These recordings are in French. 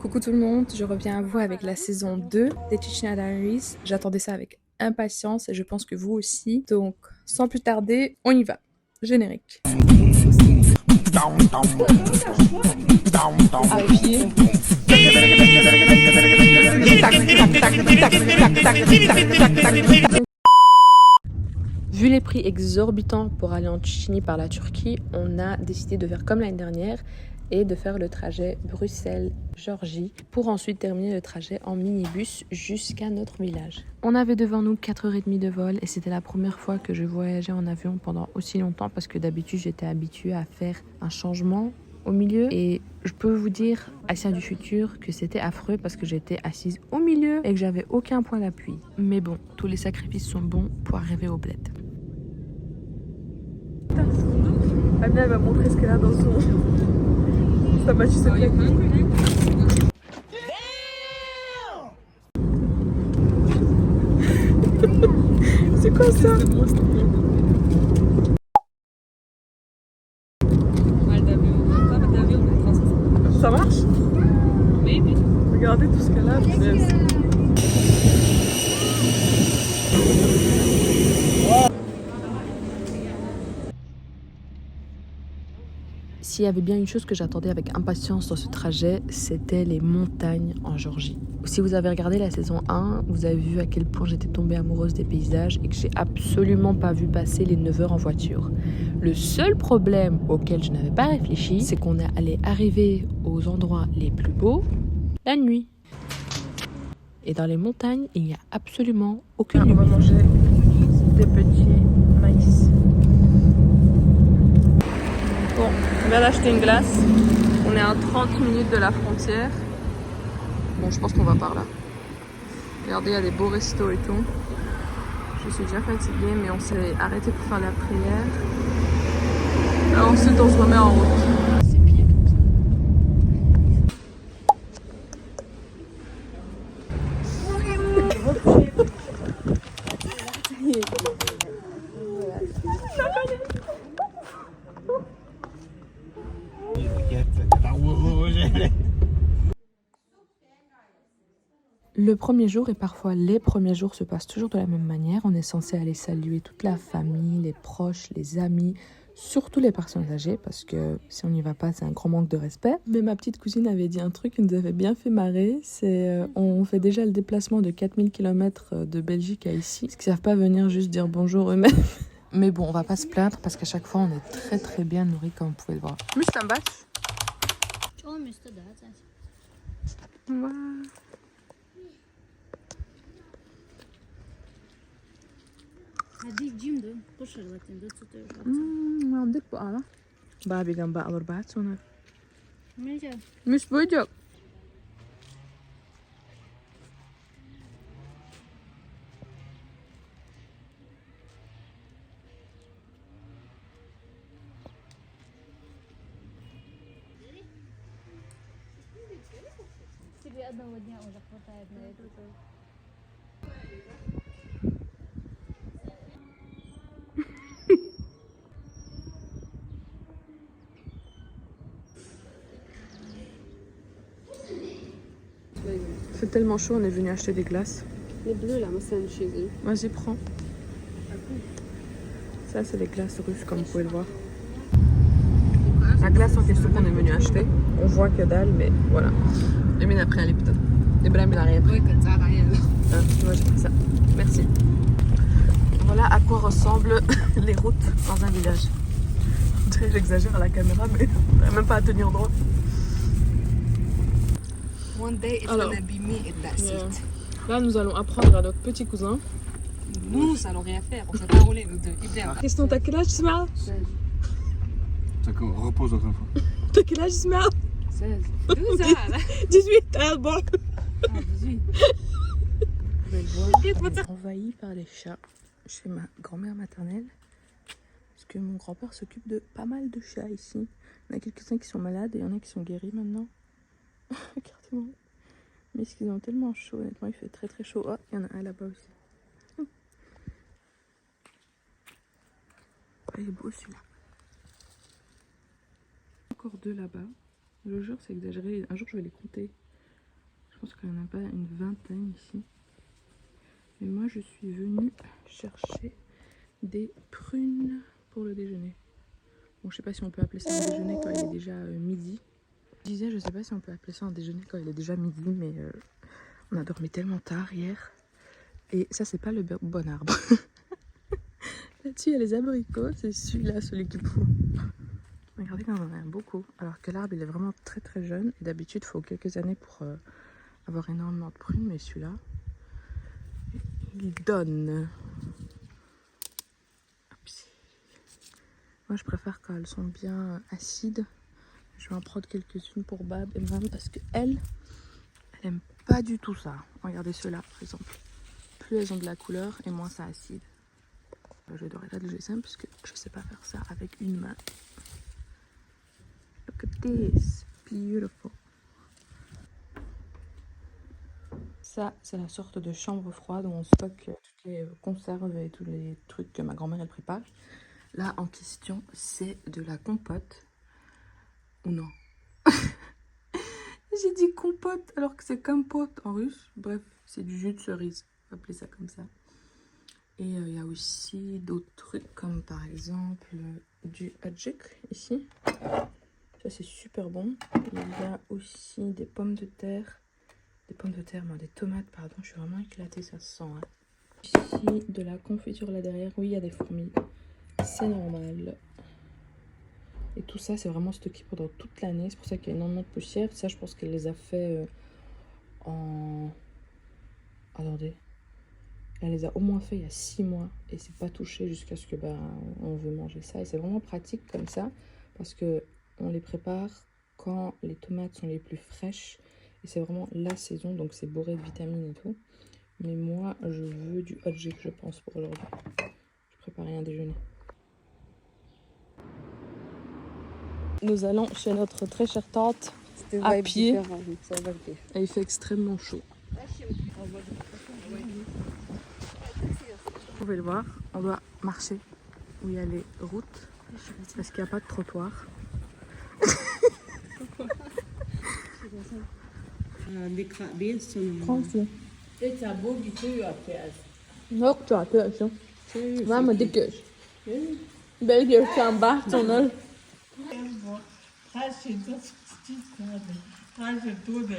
Coucou tout le monde, je reviens à vous avec la saison 2 des Chechnya Diaries. J'attendais ça avec impatience et je pense que vous aussi. Donc, sans plus tarder, on y va. Générique. Vu les prix exorbitants pour aller en Tchétchénie par la Turquie, on a décidé de faire comme l'année dernière et de faire le trajet Bruxelles-Géorgie pour ensuite terminer le trajet en minibus jusqu'à notre village. On avait devant nous 4h30 de vol et c'était la première fois que je voyageais en avion pendant aussi longtemps parce que d'habitude j'étais habituée à faire un changement au milieu et je peux vous dire, Asia du futur, que c'était affreux parce que j'étais assise au milieu et que j'avais aucun point d'appui. Mais bon, tous les sacrifices sont bons pour arriver au bled. Amina elle va montrer ce qu'elle a dans son... Ça m'a juste secret. C'est quoi ça? Ça marche? Maybe. Regardez tout ce qu'elle a. S'il y avait bien une chose que j'attendais avec impatience dans ce trajet, c'était les montagnes en Géorgie. Si vous avez regardé la saison 1, vous avez vu à quel point j'étais tombée amoureuse des paysages et que j'ai absolument pas vu passer les 9 heures en voiture. Le seul problème auquel je n'avais pas réfléchi, c'est qu'on allait arriver aux endroits les plus beaux la nuit. Et dans les montagnes, il n'y a absolument aucune lumière. On va manger des petits maïs. Bon, on vient d'acheter une glace. On est à 30 minutes de la frontière. Bon, je pense qu'on va par là. Regardez, il y a des beaux restos et tout. Je suis déjà fatiguée, mais on s'est arrêté pour faire la prière. Alors ensuite, on se remet en route. Le premier jour et parfois les premiers jours se passent toujours de la même manière. On est censé aller saluer toute la famille, les proches, les amis, surtout les personnes âgées parce que si on n'y va pas, c'est un grand manque de respect. Mais ma petite cousine avait dit un truc qui nous avait bien fait marrer. C'est on fait déjà le déplacement de 4000 km de Belgique à ici. Parce qu'ils savent pas venir juste dire bonjour eux-mêmes. Mais bon, on va pas se plaindre parce qu'à chaque fois, on est très très bien nourris comme vous pouvez le voir. Wow. ما عندك بقى بابي جنب بقى 4 سنة مش بوجهك C'est tellement chaud, on est venu acheter des glaces. Les bleus là, moi c'est un chez eux. Vas-y, prends. Ça, c'est des glaces russes, comme vous pouvez le voir. La glace en question qu'on est venu acheter, on voit que dalle, mais voilà. Emine a pris un Lipton. Ibrahim, il a rien pris. Moi, j'ai pris ça. Merci. Voilà à quoi ressemblent les routes dans un village. J'exagère à la caméra, mais on n'arrive même pas à tenir droit. One day it's Alors, gonna be me and that's it. Là, nous allons apprendre à notre petit cousin. Nous allons rien faire, on s'est pas roulé nous deux. Ibrahim. Question, t'as quel âge, Ismaël? Repose dans un fois. T'as quel âge, Ismaël? 16. 12 ans là. 18, ah bon. Ah, 18. Envahi par les chats chez ma grand-mère maternelle. Parce que mon grand-père s'occupe de pas mal de chats ici. Il y en a quelques-uns qui sont malades et il y en a qui sont guéris maintenant. Regardez-moi. Mais est-ce qu'ils ont tellement chaud? Honnêtement, il fait très très chaud. Oh, il y en a un là-bas aussi. Oh, il est beau celui-là. Encore deux là-bas. Le jour, c'est exagéré. Un jour, je vais les compter. pense qu'il n'y en a pas une vingtaine ici. Et moi, je suis venue chercher des prunes pour le déjeuner. Bon, je sais pas si on peut appeler ça un déjeuner quand il est déjà midi. Je disais, je sais pas si on peut appeler ça un déjeuner quand il est déjà midi, mais on a dormi tellement tard hier. Et ça, c'est pas le bon arbre. Là-dessus, il y a les abricots. C'est celui-là, celui qu'il faut. Regardez quand on en a beaucoup. Alors que l'arbre, il est vraiment très très jeune. Et d'habitude, il faut quelques années pour avoir énormément de prunes. Mais celui-là, il donne. Moi, je préfère quand elles sont bien acides. Je vais en prendre quelques-unes pour Bab et Mam parce qu'elle aime pas du tout ça. Regardez ceux-là, par exemple. Plus elles ont de la couleur et moins c'est acide. Je vais dorer le GSM parce que je sais pas faire ça avec une main. Look at this, beautiful. Ça, c'est la sorte de chambre froide où on stocke toutes les conserves et tous les trucs que ma grand-mère elle prépare. Là, en question, c'est de la compote. Ou non. J'ai dit compote alors que c'est compote en russe. Bref, c'est du jus de cerise. On va appeler ça comme ça. Et il y a aussi d'autres trucs comme par exemple du adjik ici. Ça, c'est super bon. Il y a aussi des pommes de terre. Des pommes de terre, non, des tomates, pardon. Je suis vraiment éclatée, ça se sent. Hein. Ici, de la confiture là derrière. Oui, il y a des fourmis. C'est normal. Et tout ça, c'est vraiment stocké pendant toute l'année. C'est pour ça qu'il y a énormément de poussière. Ça, je pense qu'elle les a fait en... Attendez. Elle les a au moins fait il y a 6 mois. Et c'est pas touché jusqu'à ce que on veut manger ça. Et c'est vraiment pratique comme ça. Parce que on les prépare quand les tomates sont les plus fraîches. Et c'est vraiment la saison. Donc c'est bourré de vitamines et tout. Mais moi, je veux du hot jus, je pense, pour aujourd'hui. Je préparais un déjeuner. Nous allons chez notre très chère tante à pied et il fait extrêmement chaud. Vous pouvez le voir, on doit marcher où il y a les routes parce qu'il n'y a pas de trottoir.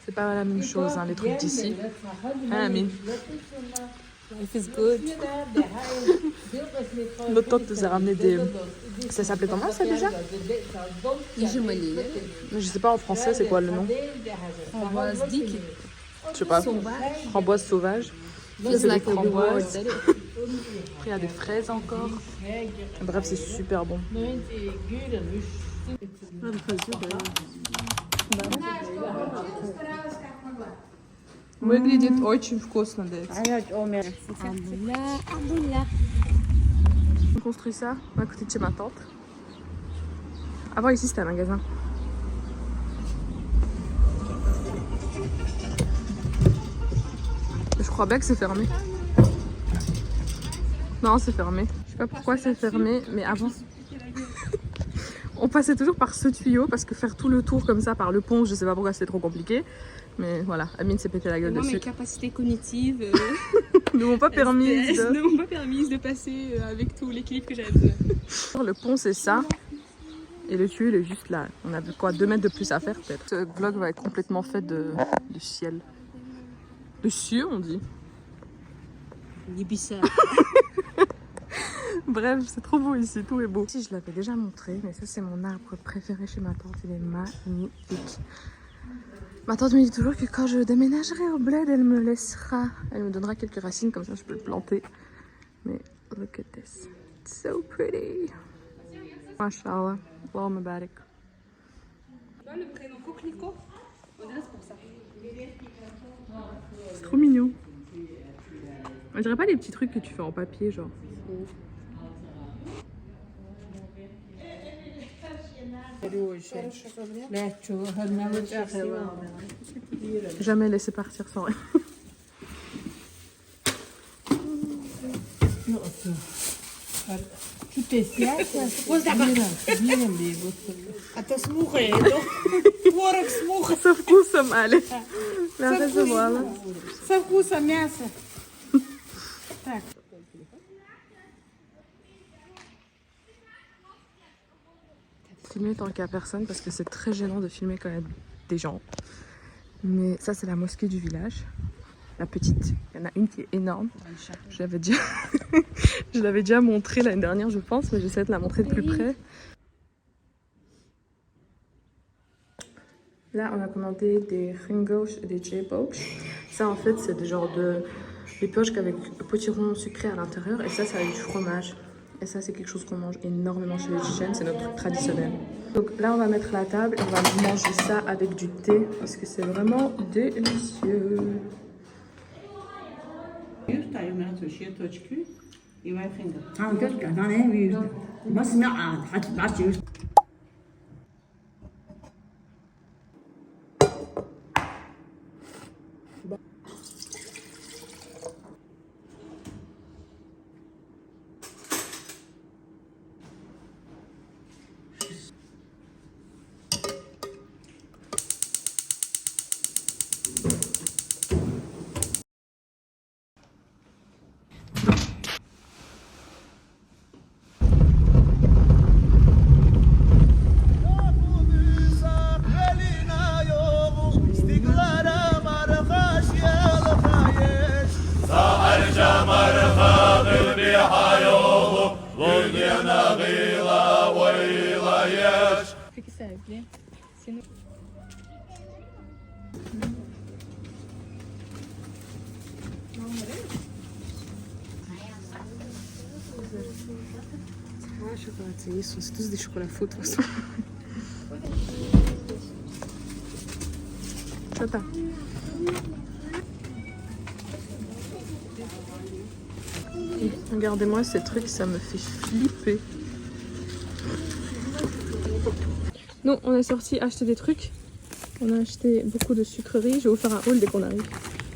C'est pas la même chose, hein, les trucs d'ici. Hein, Amine? Life is good. Notre tante nous a ramené des... Ça s'appelait comment ça déjà? Mais je sais pas en français c'est quoi le nom. Framboise dick. Je sais pas. Framboise sauvage. C'est des framboises. Après il y a des fraises encore. Bref, c'est super bon. Выглядит очень вкусно, On construit ça à côté de chez ma tante. Avant ici c'était un magasin. Je crois bien que c'est fermé. Non, c'est fermé. Je sais pas pourquoi c'est fermé, mais avant... On passait toujours par ce tuyau parce que faire tout le tour comme ça par le pont, je sais pas pourquoi c'est trop compliqué. Mais voilà, Amine s'est pété la gueule dessus. Moi, mes capacités cognitives ne m'ont pas permis de passer avec tout l'équilibre que j'avais besoin. Le pont, c'est ça. Et le tuyau, il est juste là. On a quoi, 2 mètres de plus à faire peut-être. Ce vlog va être complètement fait de ciel. De cieux, on dit. Ibissa. Bref, c'est trop beau ici, tout est beau. Si, je l'avais déjà montré, mais ça, c'est mon arbre préféré chez ma tante. Il est magnifique. Ma tante me dit toujours que quand je déménagerai au bled, elle me laissera. Elle me donnera quelques racines, comme ça je peux le planter. Mais look at this. It's so pretty. Mashallah. Allah mabarak. Le prénom coquelicot, on dirait c'est pour ça. C'est trop mignon. On dirait pas les petits trucs que tu fais en papier, genre. Jamais laisser partir sans rien. Со вкусом, Али. Lasă să boală. Să cusă measă. Filmer tant qu'il n'y a personne parce que c'est très gênant de filmer quand il y a des gens. Mais ça, c'est la mosquée du village. La petite. Il y en a une qui est énorme. Je l'avais déjà montré l'année dernière, je pense, mais j'essaie de la montrer de plus près. Là, on a commandé des ringosh et des jeboks. Ça, en fait, c'est des genres des poches avec potiron sucré à l'intérieur. Et ça a du fromage. Et ça, c'est quelque chose qu'on mange énormément chez les Tchétchènes. C'est notre truc traditionnel. Donc là, on va mettre la table et on va manger ça avec du thé. Parce que c'est vraiment délicieux. Peki sevgili. Seni... Ah, chocolatés, ils sont tous des chocolats faux de toute façon. Tata. Regardez-moi ces trucs, ça me fait flipper. Non, on est sorti acheter des trucs. On a acheté beaucoup de sucreries. Je vais vous faire un haul dès qu'on arrive.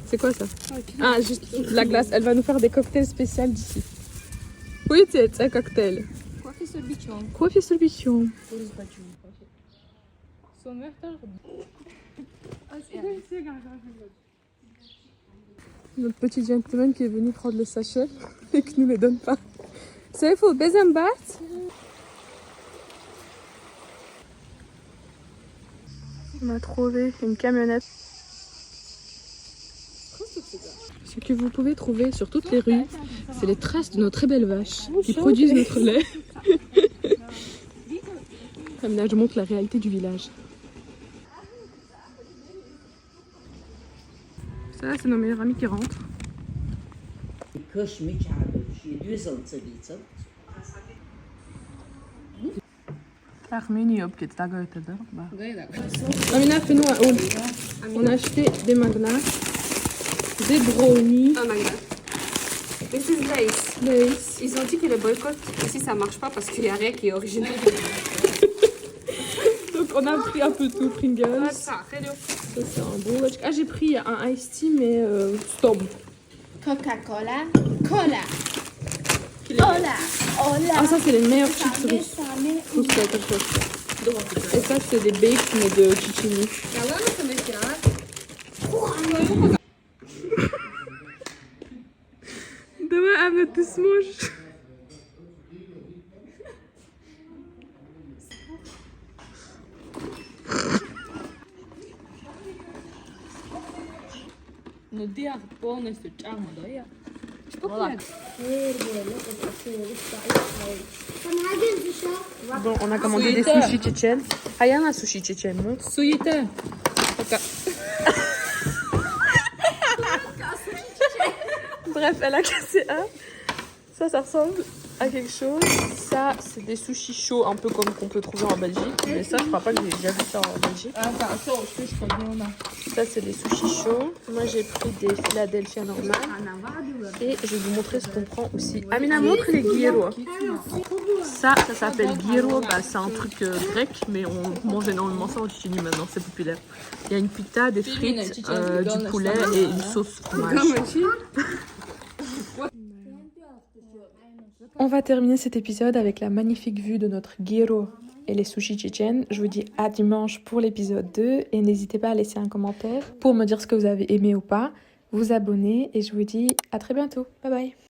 C'est quoi ça? Ah, juste la glace. Elle va nous faire des cocktails spéciaux d'ici. Oui, c'est un cocktail. Quoi fait ce bichon? Notre petit gentleman qui est venu prendre le sachet et qui nous les donne pas. C'est faux, Bezembat. On a trouvé une camionnette. Ce que vous pouvez trouver sur toutes les rues, c'est les traces de nos très belles vaches qui produisent notre lait. Là, je montre la réalité du village. Ça, c'est nos meilleurs amis qui rentrent. Arménie, peut-être ta gueule, Amina, fais-nous un haul. On a acheté des magnats, des brownies. Oh my god. This is Lace. Lace. Ils ont dit que le boycott ici ça marche pas parce qu'il y a rien qui est original. Donc on a pris un peu tout, Pringles. Ça, C'est un bon lunch. Ah, j'ai pris un iced tea, mais Storm. Coca-Cola, cola. Hola, hola. Ah, ça, c'est les meilleurs chips russes. Et ça, c'est des bakes, mais de Tchétchénie. Давай, Анна, ты сможешь. Ну диар полностью чама, да я? Bon, on a commandé des sushis tchétchènes. Ah, il y en a un sushi tchétchène, non? Суета. Bref, elle a cassé un. Ça ressemble à quelque chose. Ça, c'est des sushis chauds, un peu comme qu'on peut trouver en Belgique. Mais ça, je crois pas que j'ai déjà vu ça en Belgique. Ça, c'est des sushis chauds. Moi, j'ai pris des Philadelphia normales. Et je vais vous montrer ce qu'on prend aussi. Amina, montre les gyros. Ça s'appelle gyro. Bah, c'est un truc grec, mais on mange énormément ça en Tchétchénie maintenant. C'est populaire. Il y a une pita, des frites, du poulet et une sauce fromage. On va terminer cet épisode avec la magnifique vue de notre gyro et les sushis tchétchènes. Je vous dis à dimanche pour l'épisode 2 et n'hésitez pas à laisser un commentaire pour me dire ce que vous avez aimé ou pas, vous abonner et je vous dis à très bientôt. Bye bye.